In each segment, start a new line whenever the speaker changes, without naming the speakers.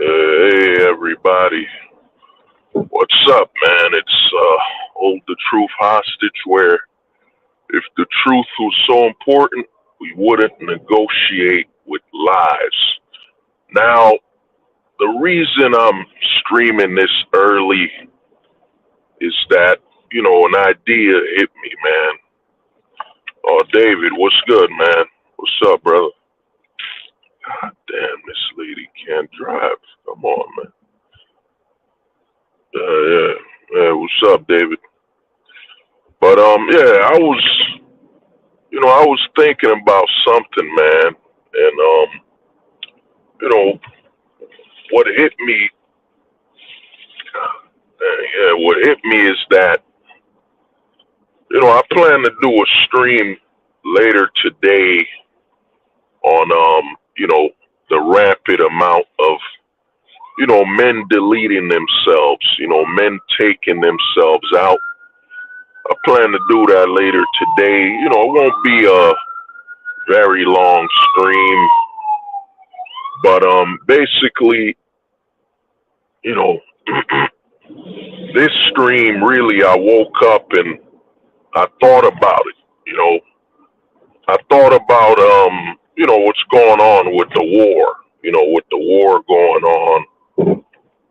Hey everybody, what's up, man? It's hold the truth hostage. Where if the truth was so important, we wouldn't negotiate with lies. Now, the reason I'm streaming this early is that an idea hit me, man. Oh, David, what's good, man? What's up, brother? God damn, this lady can't drive. Come on, man. Yeah, yeah. What's up, David? But yeah, I was thinking about something, man, and you know, what hit me, yeah, what hit me is that, I plan to do a stream later today on, the rampant amount of, men deleting themselves, men taking themselves out. I plan to do that later today. It won't be a very long stream, but basically, you know. This stream really, I woke up and I thought about it. I thought about what's going on with the war. With the war going on.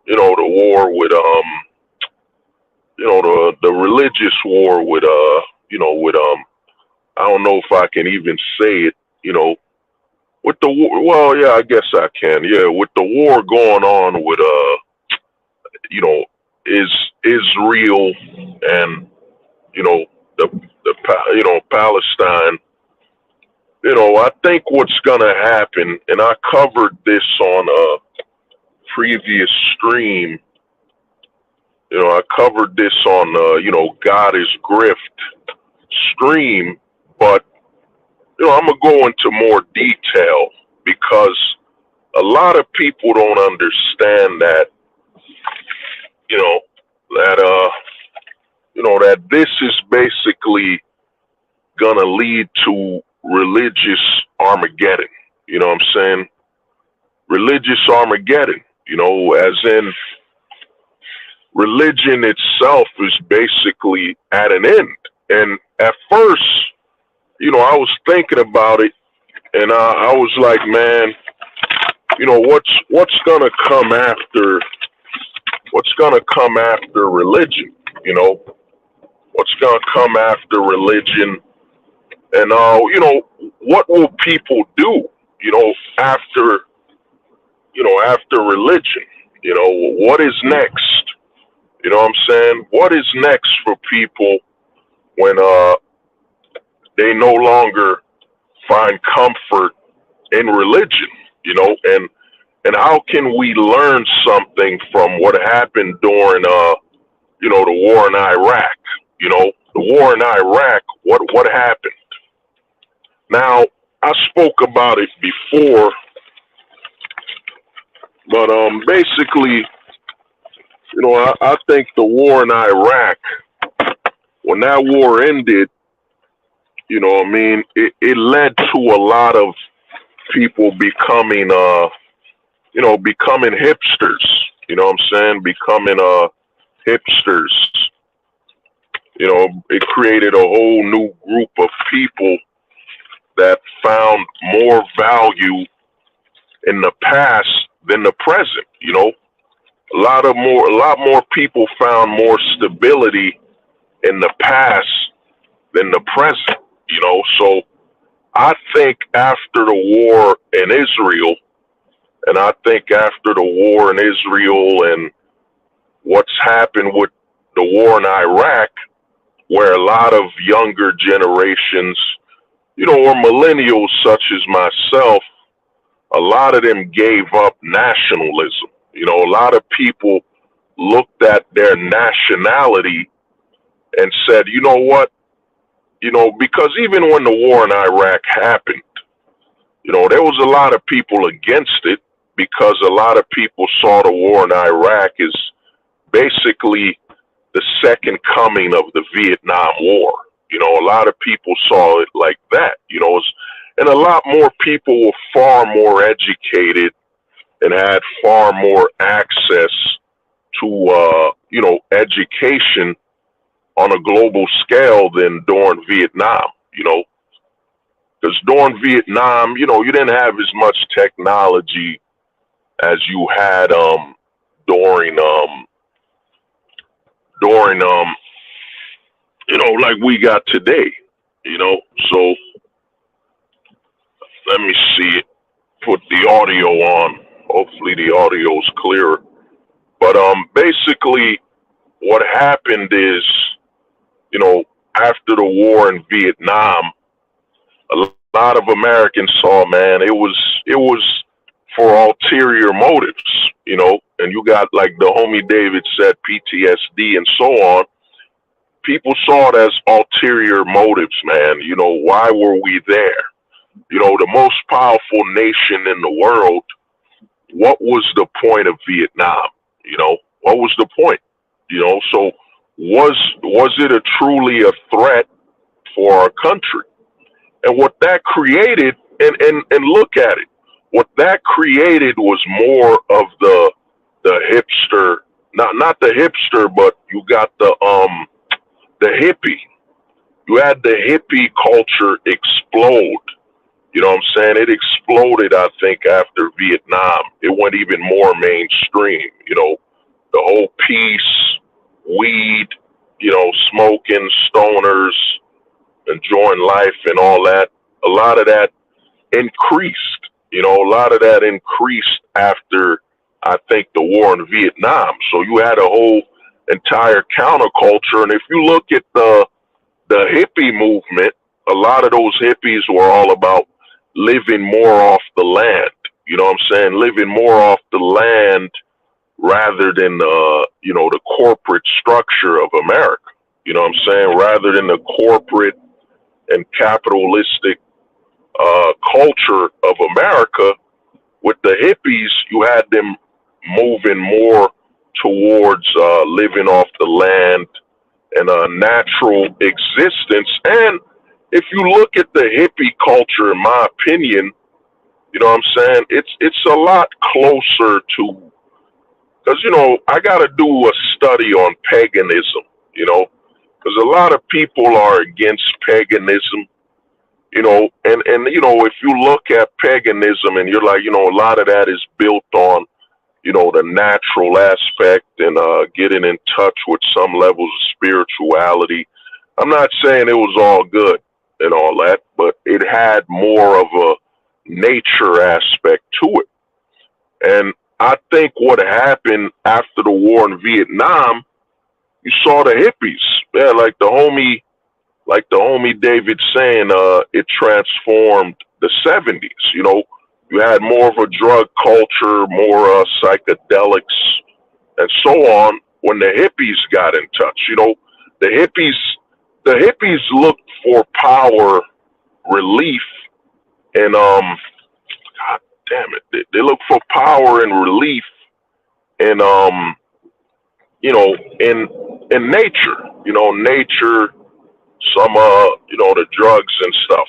The war with the religious war with with I don't know if I can even say it. With the war. Well, yeah, I guess I can. Yeah, with the war going on with you know is Israel and you know the Palestine. I think what's gonna happen, and I covered this on a previous stream. I covered this on God is Grift stream, but I'm gonna go into more detail because a lot of people don't understand that you know that that this is basically gonna lead to religious Armageddon. You know what I'm saying? Religious Armageddon. As in religion itself is basically at an end. And at first, I was thinking about it, and I was like, man, what's gonna come after? What's gonna come after religion? What's gonna come after religion? And what will people do? After after religion. What is next? You know what I'm saying? What is next for people when they no longer find comfort in religion? And how can we learn something from what happened during the war in Iraq? The war in Iraq, what happened? Now, I spoke about it before, but basically, I think the war in Iraq, when that war ended, it led to a lot of people becoming hipsters. You know what I'm saying? Becoming hipsters. It created a whole new group of people that found more value in the past than the present. A lot more people found more stability in the past than the present. So I think after the war in Israel, and I think after the war in Israel and what's happened with the war in Iraq, where a lot of younger generations, or millennials such as myself, a lot of them gave up nationalism. A lot of people looked at their nationality and said, you know what? Because even when the war in Iraq happened, there was a lot of people against it because a lot of people saw the war in Iraq as basically the second coming of the Vietnam War. A lot of people saw it like that, and a lot more people were far more educated and had far more access to, education on a global scale than during Vietnam, because during Vietnam, you didn't have as much technology as you had during during like we got today, you know. So let me see it. Put the audio on. Hopefully the audio is clearer. But basically what happened is, you know, after the war in Vietnam, a lot of Americans saw, man, it was for ulterior motives, and you got, like the homie David said, PTSD and so on. People saw it as ulterior motives, man. Why were we there? The most powerful nation in the world. What was the point of Vietnam? What was the point? So was it a truly a threat for our country? And what that created, and look at it, what that created was more of the hipster, not the hipster, but you got the hippie. You had the hippie culture explode. You know what I'm saying? It exploded, I think, after Vietnam. It went even more mainstream. The whole peace, weed, smoking, stoners, enjoying life and all that. A lot of that increased. A lot of that increased after, I think, the war in Vietnam. So you had a whole entire counterculture. And if you look at the hippie movement, a lot of those hippies were all about living more off the land. You know what I'm saying? Living more off the land rather than the corporate structure of America. You know what I'm saying? Rather than the corporate and capitalistic culture of America, with the hippies, you had them moving more towards living off the land and a natural existence. And if you look at the hippie culture, in my opinion, you know what I'm saying, it's a lot closer to, because I got to do a study on paganism, because a lot of people are against paganism, and if you look at paganism and you're like, a lot of that is built on, the natural aspect and getting in touch with some levels of spirituality. I'm not saying it was all good and all that, but it had more of a nature aspect to it. And I think what happened after the war in Vietnam, you saw the hippies. Yeah, like the homie David saying, it transformed the 70s. You had more of a drug culture, more psychedelics, and so on. When the hippies got in touch, the hippies, the hippies looked for power, relief, and God damn it, they look for power and relief, and in nature, nature, some the drugs and stuff.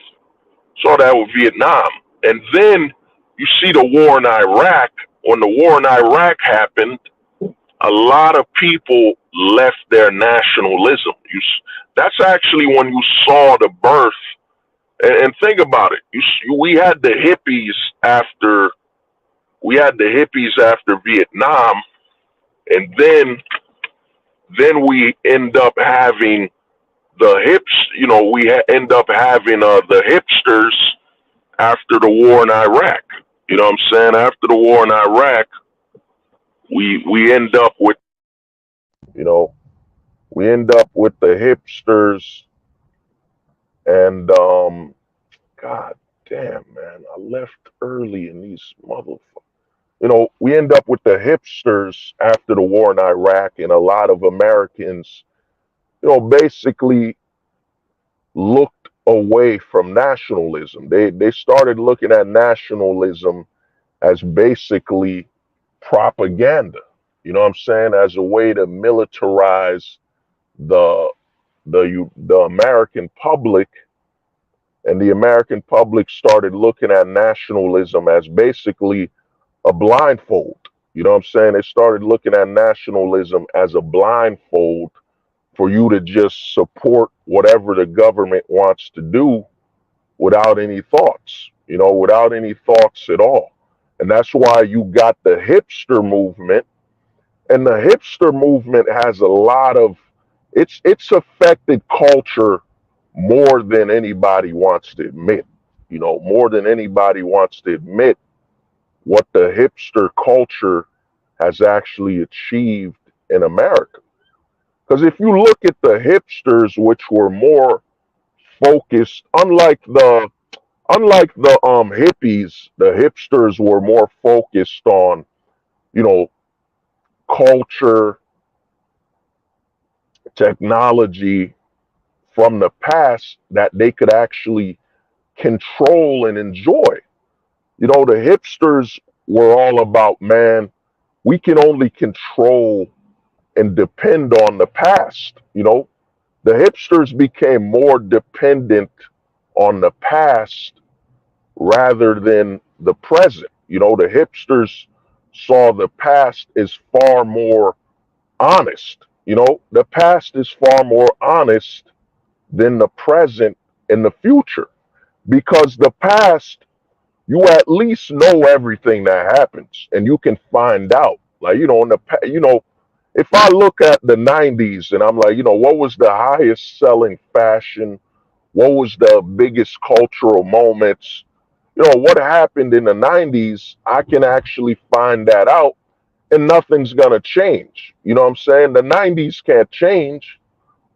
Saw that with Vietnam. And then you see the war in Iraq. When the war in Iraq happened, a lot of people left their nationalism. That's actually when you saw the birth. And think about it. We had the hippies after Vietnam, and then we end up having the end up having the hipsters after the war in Iraq. You know what I'm saying? After the war in Iraq, we end up with you know we end up with the hipsters, and God damn, man, I left early in these motherfuckers. We end up with the hipsters after the war in Iraq, and a lot of Americans, basically looked away from nationalism. They started looking at nationalism as basically propaganda. You know what I'm saying? As a way to militarize the the American public, and the American public started looking at nationalism as basically a blindfold. You know what I'm saying? They started looking at nationalism as a blindfold for you to just support whatever the government wants to do without any thoughts, without any thoughts at all. And that's why you got the hipster movement. And the hipster movement has a lot of it's affected culture more than anybody wants to admit. More than anybody wants to admit what the hipster culture has actually achieved in America. Because if you look at the hipsters, which were more focused, unlike the hippies, the hipsters were more focused on, you know, culture, technology from the past that they could actually control and enjoy. The hipsters were all about, man, we can only control and depend on the past. The hipsters became more dependent on the past rather than the present. The hipsters saw the past as far more honest. The past is far more honest than the present and the future, because the past, you at least know everything that happens and you can find out. Like, if I look at the 90s and I'm like, what was the highest selling fashion? What was the biggest cultural moments? What happened in the 90s? I can actually find that out, and nothing's going to change. You know what I'm saying? The 90s can't change.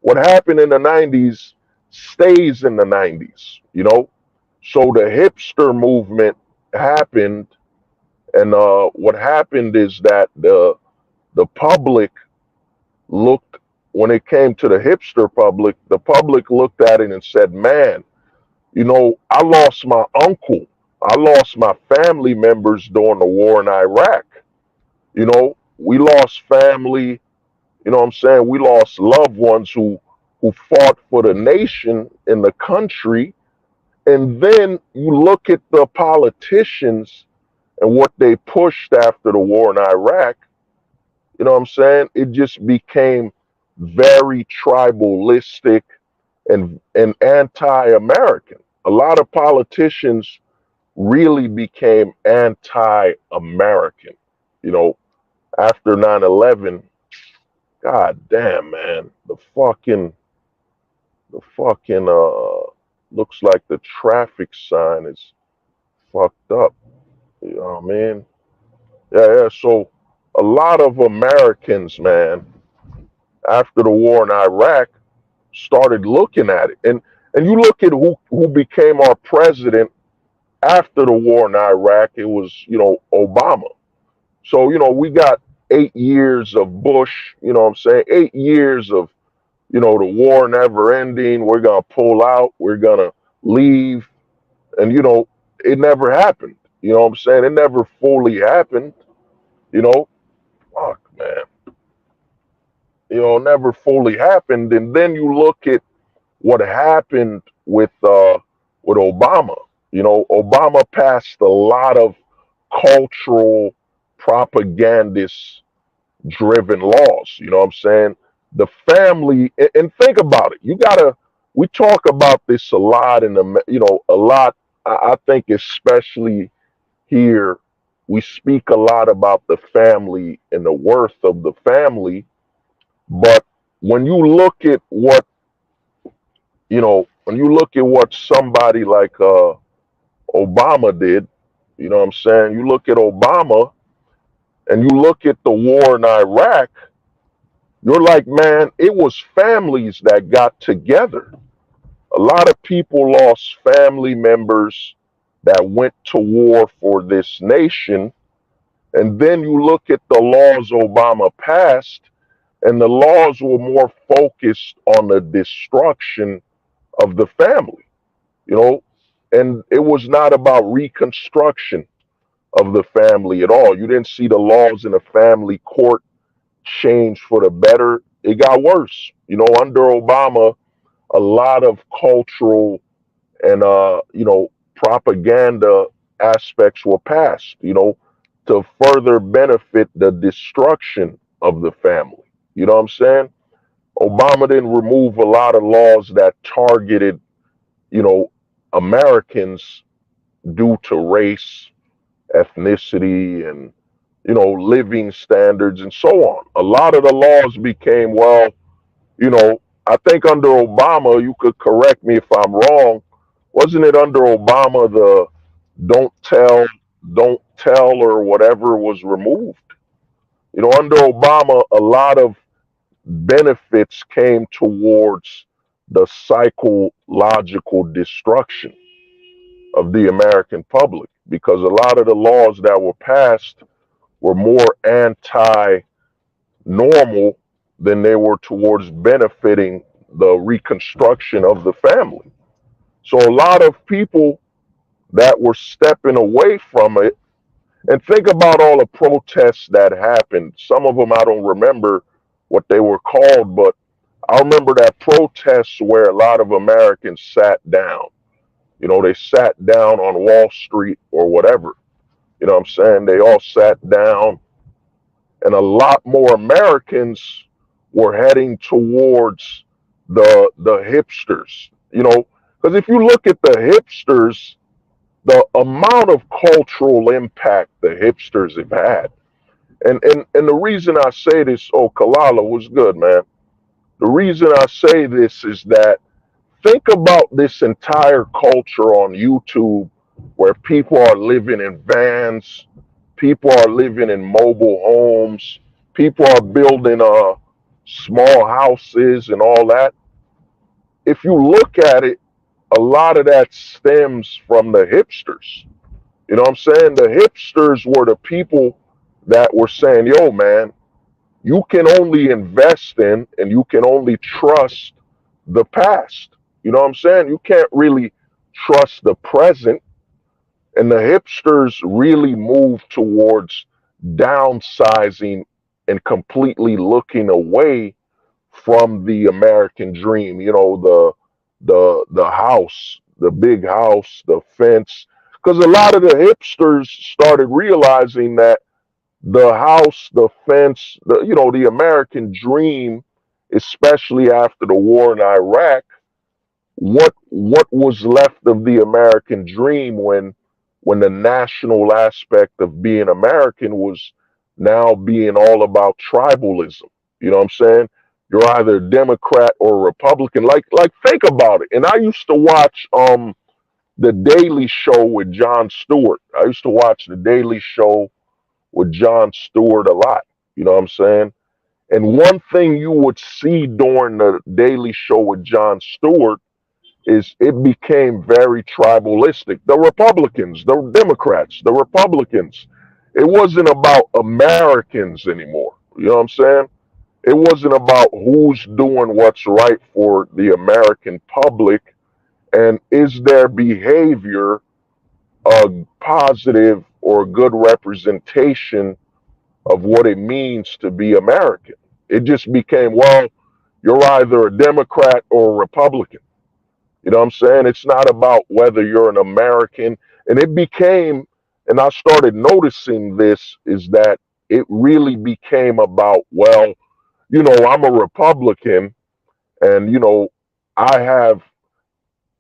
What happened in the 90s stays in the 90s, So the hipster movement happened, and what happened is that the public looked, when it came to the hipster public, the public looked at it and said, man, I lost my uncle. I lost my family members during the war in Iraq. We lost family, what I'm saying? We lost loved ones who fought for the nation and the country. And then you look at the politicians and what they pushed after the war in Iraq. What I'm saying? It just became very tribalistic and anti-American. A lot of politicians really became anti-American. You know, After 9/11, god damn, man, the fucking looks like the traffic sign is fucked up. You know what I mean? Yeah. So a lot of Americans, man, after the war in Iraq, started looking at it. And you look at who became our president after the war in Iraq, it was, Obama. So, we got 8 years of Bush, you know what I'm saying? 8 years of, the war never ending. We're going to pull out. We're going to leave. And, it never happened. You know what I'm saying? It never fully happened. You know, fuck, man. Never fully happened. And then you look at what happened with Obama. Obama passed a lot of cultural propagandist driven laws. You know what I'm saying? The family, and think about it. We talk about this a lot a lot. I think especially here, we speak a lot about the family and the worth of the family. But when you look at what somebody like Obama did, you know what I'm saying? You look at Obama and you look at the war in Iraq, you're like, man, it was families that got together. A lot of people lost family members that went to war for this nation. And then you look at the laws Obama passed, and the laws were more focused on the destruction of the family, you know, and it was not about reconstruction of the family at all. You didn't see the laws in the family court change for the better. It got worse. Under Obama, a lot of cultural and propaganda aspects were passed. to further benefit the destruction of the family. You know what I'm saying? Obama didn't remove a lot of laws that targeted, you know, Americans due to race, ethnicity, and, you know, living standards and so on. A lot of the laws became, well, you know, I think under Obama, you could correct me if I'm wrong, wasn't it under Obama the don't tell, don't tell or whatever was removed? You know, under Obama, a lot of benefits came towards the psychological destruction of the American public because a lot of the laws that were passed were more anti normal than they were towards benefiting the reconstruction of the family. So a lot of people that were stepping away from it, and think about all the protests that happened. Some of them I don't remember what they were called, but I remember that protests where a lot of Americans sat down. You know, they sat down on Wall Street or whatever. You know what I'm saying? They all sat down, and a lot more Americans were heading towards the hipsters. You know, because if you look at the hipsters, the amount of cultural impact the hipsters have had, and the reason I say this, oh, Kalala was good, man. The reason I say this is that think about this entire culture on YouTube where people are living in vans, people are living in mobile homes, people are building small houses and all that. If you look at it, a lot of that stems from the hipsters. You know what I'm saying? The hipsters were the people that were saying, yo, man, you can only invest in and you can only trust the past. You know what I'm saying? You can't really trust the present. And the hipsters really moved towards downsizing and completely looking away from the American dream. You know, the house, the big house, the fence. Because a lot of the hipsters started realizing that the house, the fence, you know, the American dream, especially after the war in Iraq, what was left of the American dream when the national aspect of being American was now being all about tribalism. You know what I'm saying? You're either Democrat or Republican. Like think about it. And I used to watch the Daily Show with Jon Stewart. I used to watch the Daily Show with Jon Stewart a lot. You know what I'm saying? And one thing you would see during the Daily Show with Jon Stewart is it became very tribalistic. The Republicans, the Democrats, the Republicans, it wasn't about Americans anymore. You know what I'm saying? It wasn't about who's doing what's right for the American public and is their behavior a positive or good representation of what it means to be American. It just became, well, you're either a Democrat or a Republican. You know what I'm saying? It's not about whether you're an American. And it became, and I started noticing this, is that it really became about, well, you know, I'm a Republican and, you know, I have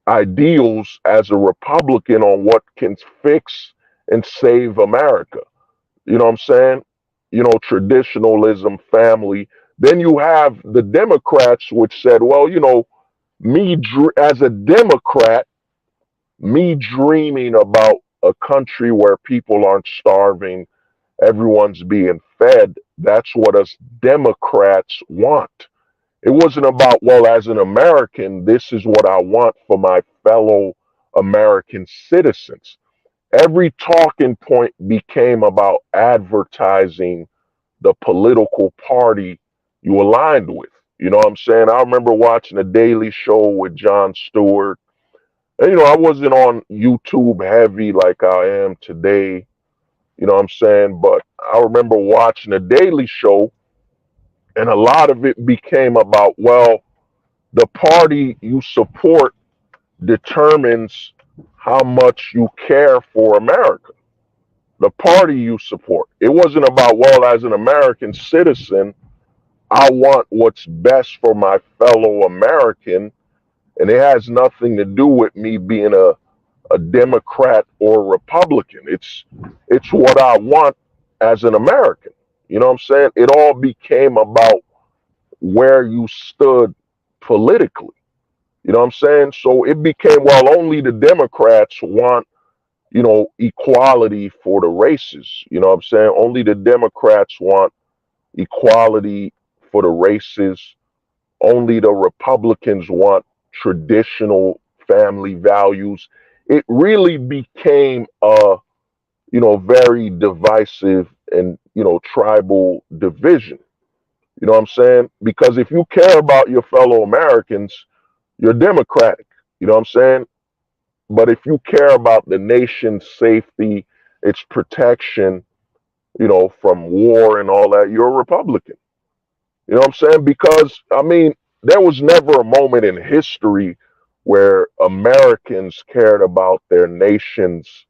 ideals as a Republican on what can fix and save America. You know what I'm saying? You know, traditionalism, family. Then you have the Democrats, which said, well, you know, as a Democrat, me dreaming about a country where people aren't starving, everyone's being fed, that's what us Democrats want. It wasn't about, well, as an American, this is what I want for my fellow American citizens. Every talking point became about advertising the political party you aligned with. You know what I'm saying? I remember watching a Daily Show with Jon Stewart. And, you know, I wasn't on YouTube heavy like I am today. You know what I'm saying? But I remember watching a Daily Show, and a lot of it became about, well, the party you support determines how much you care for America. the party you support. It wasn't about, well, as an American citizen, I want what's best for my fellow American, and it has nothing to do with me being a Democrat or Republican. It's what I want as an American. You know what I'm saying? It all became about where you stood politically. You know what I'm saying? So it became, well, only the Democrats want, equality for the races. You know what I'm saying? Only the Democrats want equality for the races. Only the Republicans want traditional family values. It really became a, very divisive and, tribal division. You know what I'm saying? Because if you care about your fellow Americans, you're Democratic. You know what I'm saying? But if you care about the nation's safety, its protection, from war and all that, you're a Republican. You know what I'm saying? Because, I mean, there was never a moment in history where Americans cared about their nation's,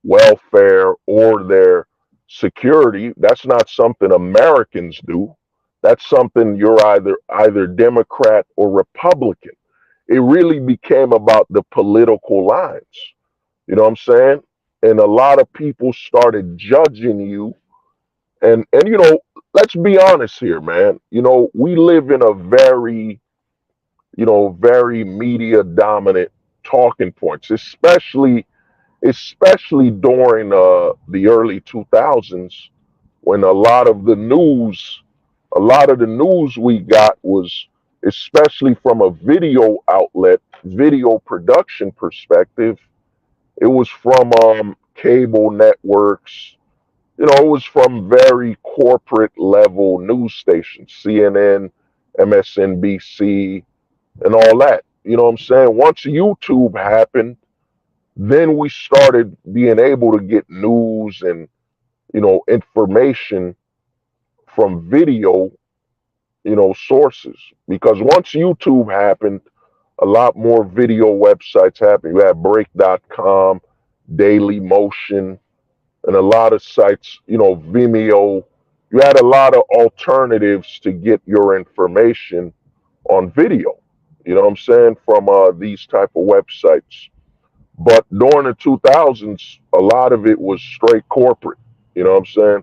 welfare or their security. That's not something Americans do. That's something you're either Democrat or Republican. It really became about the political lines. You know what I'm saying? And a lot of people started judging you. And let's be honest here, man. We live in a very media dominant talking points, especially during the early 2000s, when a lot of the news we got was, especially from a video outlet, video production perspective, it was from cable networks. It was from very corporate level news stations, CNN, MSNBC, and all that. You know what I'm saying? Once YouTube happened, then we started being able to get news and, information from video, sources. Because once YouTube happened, a lot more video websites happened. You had break.com, Daily Motion, and a lot of sites, Vimeo. You had a lot of alternatives to get your information on video. You know what I'm saying? From these type of websites. But during the 2000s, a lot of it was straight corporate. You know what I'm saying?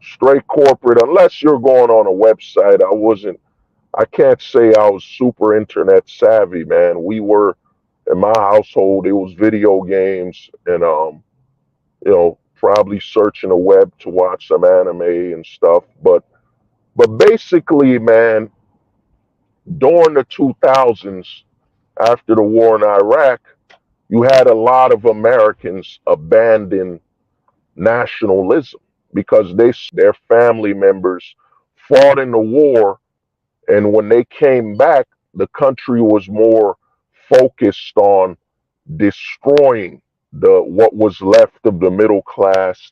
Straight corporate. Unless you're going on a website, I can't say I was super internet savvy, man. We were, in my household, it was video games and, probably searching the web to watch some anime and stuff. But basically, man, during the 2000s, after the war in Iraq, you had a lot of Americans abandon nationalism because their family members fought in the war, and when they came back, the country was more focused on destroying the what was left of the middle class,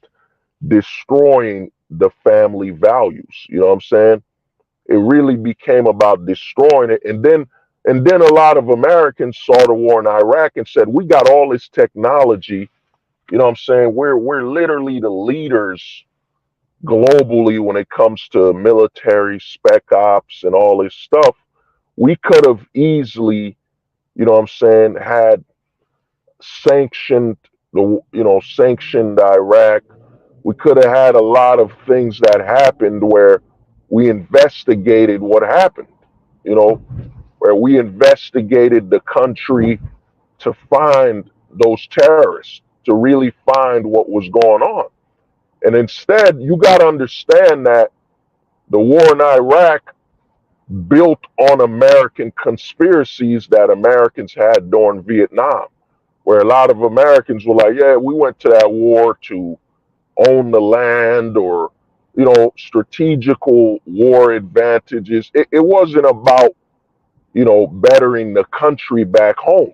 destroying the family values. You know what I'm saying? It really became about destroying it. And then a lot of Americans saw the war in Iraq and said, we got all this technology. You know what I'm saying? We're literally the leaders globally when it comes to military spec ops and all this stuff. We could have easily, what I'm saying, had sanctioned Iraq. We could have had a lot of things that happened where we investigated what happened, you know, where we investigated the country to find those terrorists, to really find what was going on. And instead, you got to understand that the war in Iraq built on American conspiracies that Americans had during Vietnam, where a lot of Americans were like, yeah, we went to that war to own the land or, strategical war advantages. It wasn't about, bettering the country back home.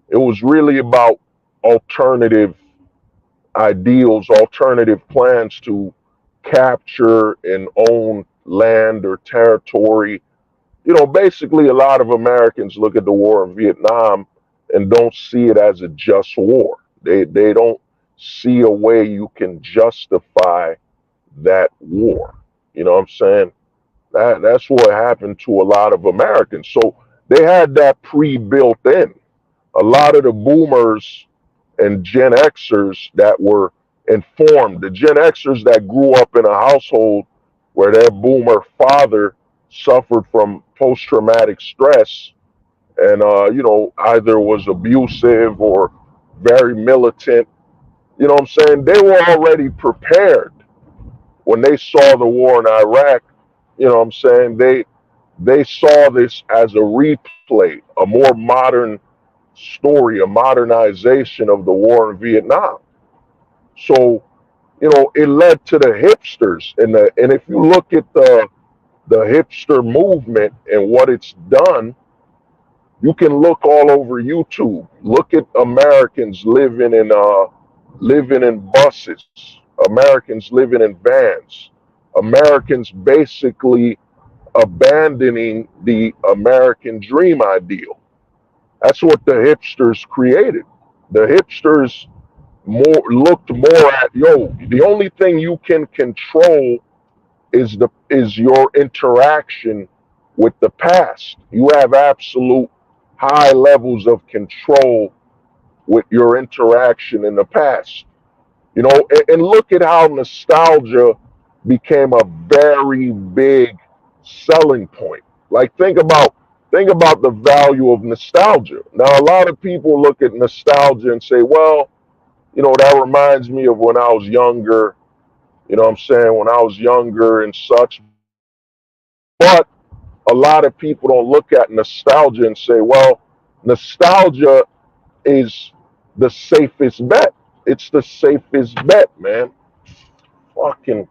It was really about alternative ideals, alternative plans to capture and own land or territory. Basically, a lot of Americans look at the war in Vietnam and don't see it as a just war. They don't see a way you can justify that war. You know what I'm saying? That's what happened to a lot of Americans. So they had that pre-built in. A lot of the boomers and Gen Xers that were informed, the Gen Xers that grew up in a household where their boomer father suffered from post-traumatic stress and either was abusive or very militant. You know what I'm saying? They were already prepared when they saw the war in Iraq. You know what I'm saying? They saw this as a replay, a more modern story, a modernization of the war in Vietnam. So, it led to the hipsters and if you look at the hipster movement and what it's done, you can look all over YouTube. Look at Americans living in buses, Americans living in vans, Americans basically abandoning the American dream ideal. That's what the hipsters created. The hipsters looked more at, the only thing you can control is your interaction with the past. You have absolute high levels of control with your interaction in the past. And look at how nostalgia became a very big selling point. Like think about the value of nostalgia. Now a lot of people look at nostalgia and say, well, that reminds me of when I was younger, what I'm saying, when I was younger and such. But a lot of people don't look at nostalgia and say, well, nostalgia is the safest bet. It's the safest bet, man. Fucking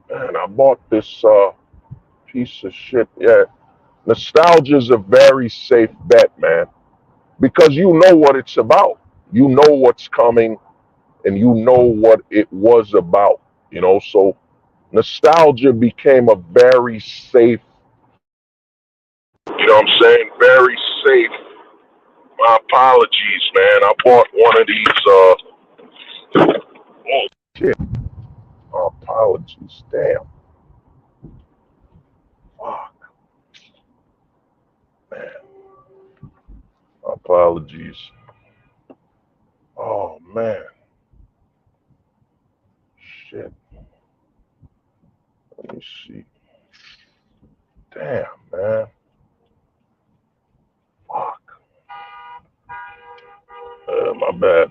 man, I bought this piece of shit. Yeah, nostalgia is a very safe bet, man, because you know what it's about. You know what's coming, and you know what it was about. So nostalgia became a very safe. You know what I'm saying? Very safe. My apologies, man. I bought one of these. Oh shit. Apologies. Damn. Fuck, man. Apologies. Oh man. Shit. Let me see. Damn, man. Fuck. My bad.